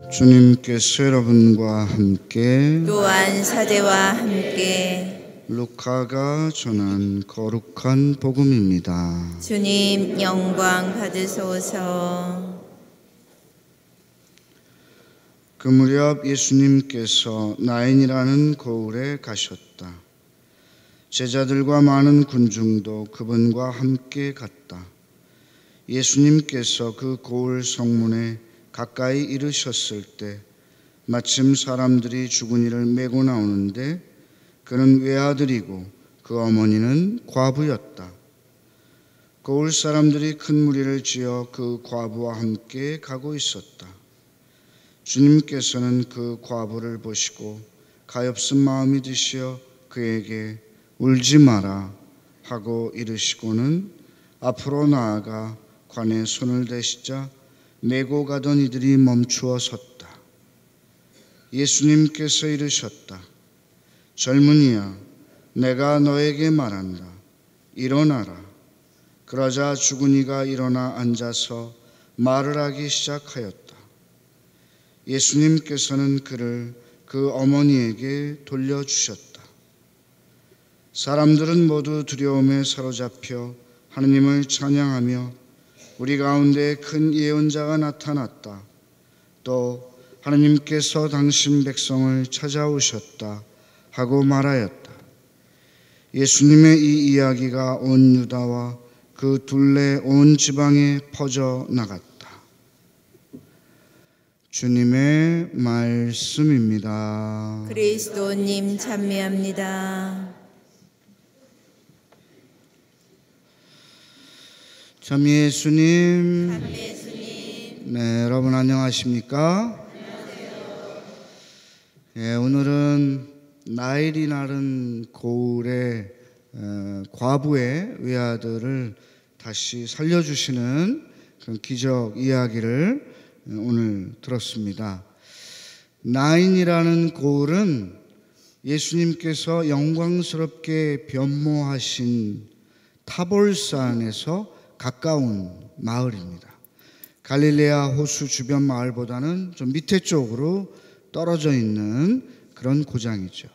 주님께서 여러분과 함께 또한 사제와 함께 루카가 전한 거룩한 복음입니다. 주님 영광 받으소서. 그 무렵 예수님께서 나인이라는 고을에 가셨다. 제자들과 많은 군중도 그분과 함께 갔다. 예수님께서 그 고을 성문에 가까이 이르셨을 때 마침 사람들이 주구니를 메고 나오는데 그는 외아들이고 그 어머니는 과부였다. 고을 사람들이 큰 무리를 지어 그 과부와 함께 가고 있었다. 주님께서는 그 과부를 보시고 가엾은 마음이 드시어 그에게 울지 마라 하고 이르시고는 앞으로 나아가 관에 손을 대시자 메고 가던 이들이 멈추어 섰다. 예수님께서 이르셨다. 젊은이야, 내가 너에게 말한다. 일어나라. 그러자 주구니가 일어나 앉아서 말을 하기 시작하였다. 예수님께서는 그를 그 어머니에게 돌려주셨다. 사람들은 모두 두려움에 사로잡혀 하느님을 찬양하며 우리 가운데 큰 예언자가 나타났다. 또 하느님께서 당신 백성을 찾아오셨다 하고 말하였다. 예수님의 이 이야기가 온 유다와 그 둘레 온 지방에 퍼져 나갔다. 주님의 말씀입니다. 그리스도님 찬미합니다. 참 예수님. 네, 여러분 안녕하십니까? 예, 오늘은 나일이라는 고을의 과부의 외아들을 다시 살려주시는 그런 기적 이야기를 오늘 들었습니다. 나인이라는 고을은 예수님께서 영광스럽게 변모하신 타볼산에서 가까운 마을입니다. 갈릴레아 호수 주변 마을보다는 좀 밑에 쪽으로 떨어져 있는 그런 고장이죠.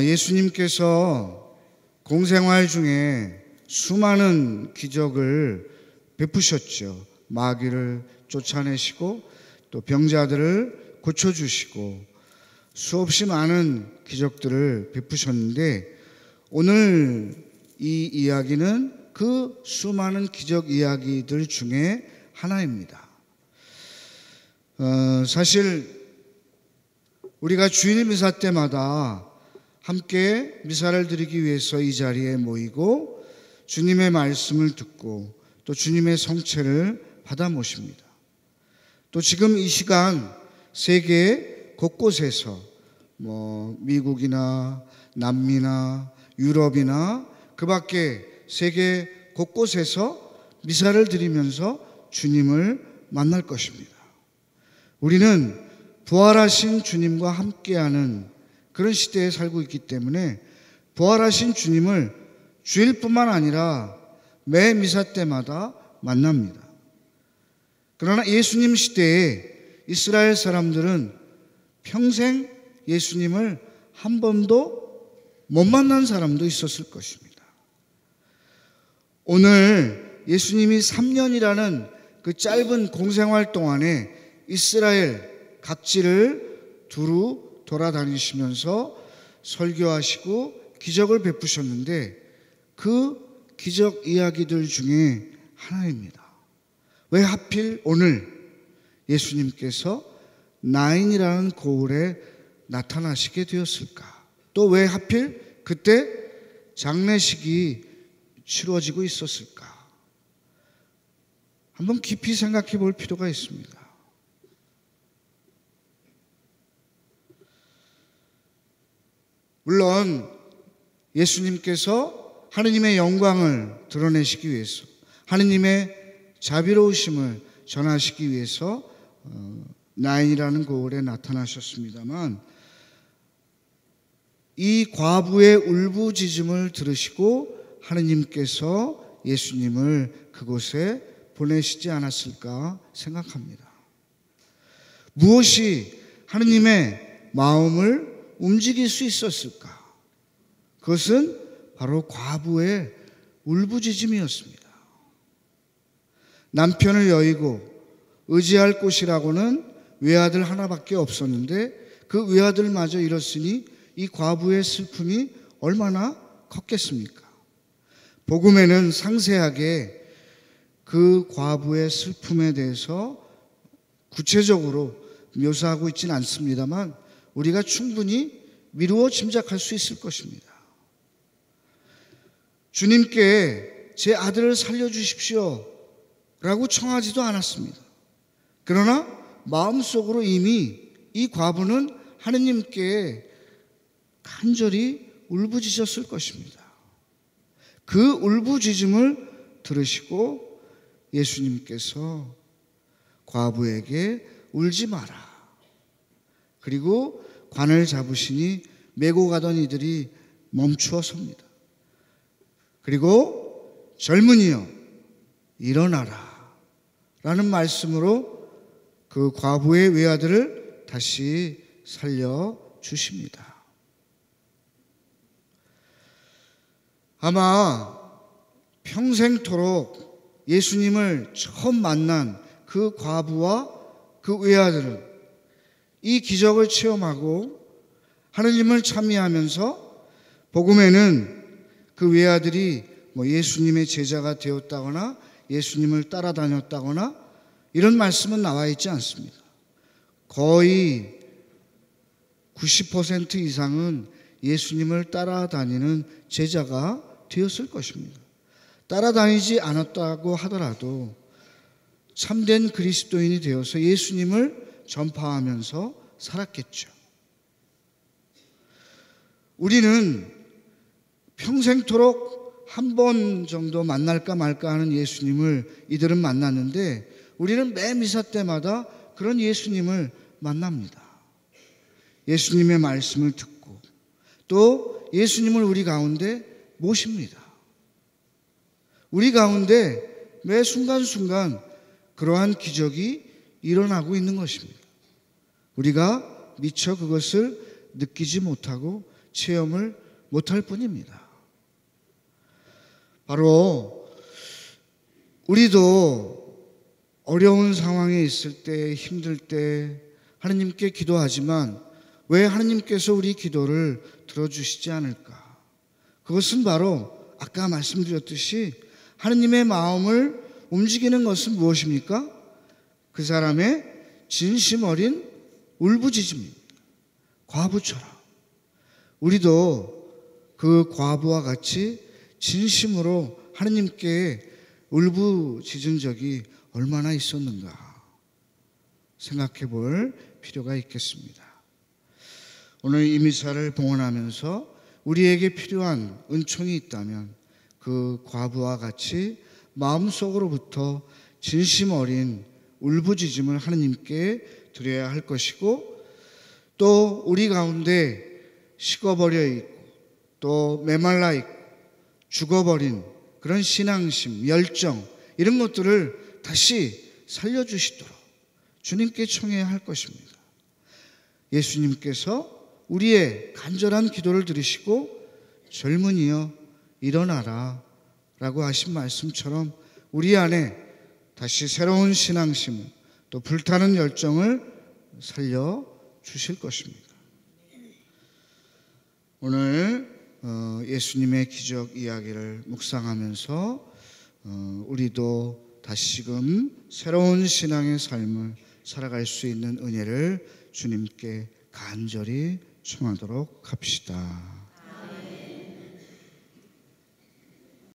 예수님께서 공생활 중에 수많은 기적을 베푸셨죠. 마귀를 쫓아내시고 또 병자들을 고쳐주시고 수없이 많은 기적들을 베푸셨는데 오늘 이 이야기는 그 수많은 기적 이야기들 중에 하나입니다. 사실 우리가 주일 미사 때마다 함께 미사를 드리기 위해서 이 자리에 모이고 주님의 말씀을 듣고 또 주님의 성체를 받아 모십니다. 또 지금 이 시간 세계 곳곳에서 미국이나 남미나 유럽이나 그 밖에 세계 곳곳에서 미사를 드리면서 주님을 만날 것입니다. 우리는 부활하신 주님과 함께하는 그런 시대에 살고 있기 때문에 부활하신 주님을 주일뿐만 아니라 매 미사 때마다 만납니다. 그러나 예수님 시대에 이스라엘 사람들은 평생 예수님을 한 번도 못 만난 사람도 있었을 것입니다. 오늘 예수님이 3년이라는 그 짧은 공생활 동안에 이스라엘 각지를 두루 돌아다니시면서 설교하시고 기적을 베푸셨는데 그 기적 이야기들 중에 하나입니다. 왜 하필 오늘 예수님께서 나인이라는 고을에 나타나시게 되었을까? 또 왜 하필 그때 장례식이 치러지고 있었을까? 한번 깊이 생각해 볼 필요가 있습니다. 물론 예수님께서 하느님의 영광을 드러내시기 위해서 하느님의 자비로우심을 전하시기 위해서 나인이라는 고을에 나타나셨습니다만 이 과부의 울부짖음을 들으시고 하느님께서 예수님을 그곳에 보내시지 않았을까 생각합니다. 무엇이 하느님의 마음을 움직일 수 있었을까? 그것은 바로 과부의 울부짖음이었습니다. 남편을 여의고 의지할 곳이라고는 외아들 하나밖에 없었는데 그 외아들마저 잃었으니 이 과부의 슬픔이 얼마나 컸겠습니까? 복음에는 상세하게 그 과부의 슬픔에 대해서 구체적으로 묘사하고 있지는 않습니다만 우리가 충분히 미루어 짐작할 수 있을 것입니다. 주님께 제 아들을 살려주십시오 라고 청하지도 않았습니다. 그러나 마음속으로 이미 이 과부는 하느님께 간절히 울부짖었을 것입니다. 그 울부짖음을 들으시고 예수님께서 과부에게 울지 마라. 그리고 관을 잡으시니 메고 가던 이들이 멈추어 섭니다. 그리고 젊은이여 일어나라 라는 말씀으로 그 과부의 외아들을 다시 살려주십니다. 아마 평생토록 예수님을 처음 만난 그 과부와 그 외아들은 이 기적을 체험하고 하느님을 찬미하면서 복음에는 그 외아들이 예수님의 제자가 되었다거나 예수님을 따라다녔다거나 이런 말씀은 나와 있지 않습니다. 거의 90% 이상은 예수님을 따라다니는 제자가 되었을 것입니다. 따라다니지 않았다고 하더라도 참된 그리스도인이 되어서 예수님을 전파하면서 살았겠죠. 우리는 평생토록 한 번 정도 만날까 말까 하는 예수님을 이들은 만났는데 우리는 매 미사 때마다 그런 예수님을 만납니다. 예수님의 말씀을 듣고 또 예수님을 우리 가운데 모십니다. 우리 가운데 매 순간순간 그러한 기적이 일어나고 있는 것입니다. 우리가 미처 그것을 느끼지 못하고 체험을 못할 뿐입니다. 바로 우리도 어려운 상황에 있을 때, 힘들 때 하느님께 기도하지만 왜 하느님께서 우리 기도를 들어주시지 않을까? 그것은 바로 아까 말씀드렸듯이 하느님의 마음을 움직이는 것은 무엇입니까? 그 사람의 진심 어린 울부짖음입니다. 과부처럼 우리도 그 과부와 같이 진심으로 하느님께 울부짖은 적이 얼마나 있었는가 생각해 볼 필요가 있겠습니다. 오늘 이 미사를 봉헌하면서 우리에게 필요한 은총이 있다면 그 과부와 같이 마음속으로부터 진심 어린 울부짖음을 하느님께 드려야 할 것이고 또 우리 가운데 식어버려 있고 또 메말라 있고 죽어버린 그런 신앙심, 열정 이런 것들을 다시 살려주시도록 주님께 청해야 할 것입니다. 예수님께서 우리의 간절한 기도를 들으시고 젊은이여 일어나라 라고 하신 말씀처럼 우리 안에 다시 새로운 신앙심 또 불타는 열정을 살려주실 것입니다. 오늘 예수님의 기적 이야기를 묵상하면서 우리도 다시금 새로운 신앙의 삶을 살아갈 수 있는 은혜를 주님께 간절히 청하도록 합시다.